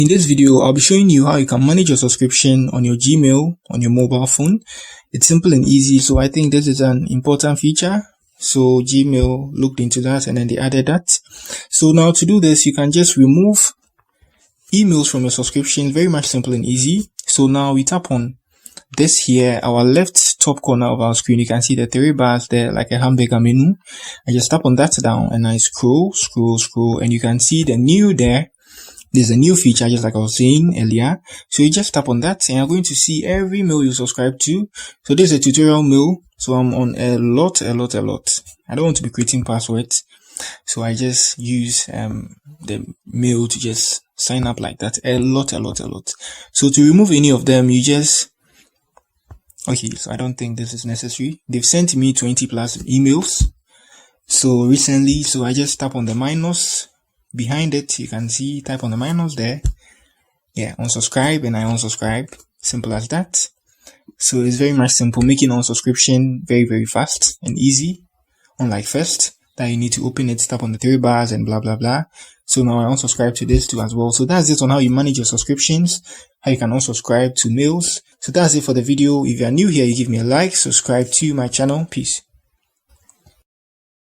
In this video, I'll be showing you how you can manage your subscription on your Gmail on your mobile phone. It's simple and easy, so I think this is an important feature. So Gmail looked into that and then they added that. So now to do this, you can just remove emails from your subscription. Very much simple and easy. So now we tap on this here, our left top corner of our screen. You can see the 3 bars there like a hamburger menu. I just tap on that down and I scroll, and you can see the new there. There's a new feature, just like I was saying earlier. So you just tap on that and you're going to see every mail you subscribe to. So this is a tutorial mail. So I'm on a lot. I don't want to be creating passwords. So I just use the mail to just sign up like that. A lot. So to remove any of them, you just, okay, so I don't think this is necessary. They've sent me 20 plus emails. So recently, so I just tap on the minus. Behind it, you can see, type on the minus there. Yeah, unsubscribe, and I unsubscribe. Simple as that. So it's very much simple, making unsubscription very fast and easy. Unlike first, that you need to open it, tap on the 3 bars and blah. So now I unsubscribe to this too as well. So that's it on how you manage your subscriptions, how you can unsubscribe to mails. So that's it for the video. If you are new here, you give me a like, subscribe to my channel. Peace.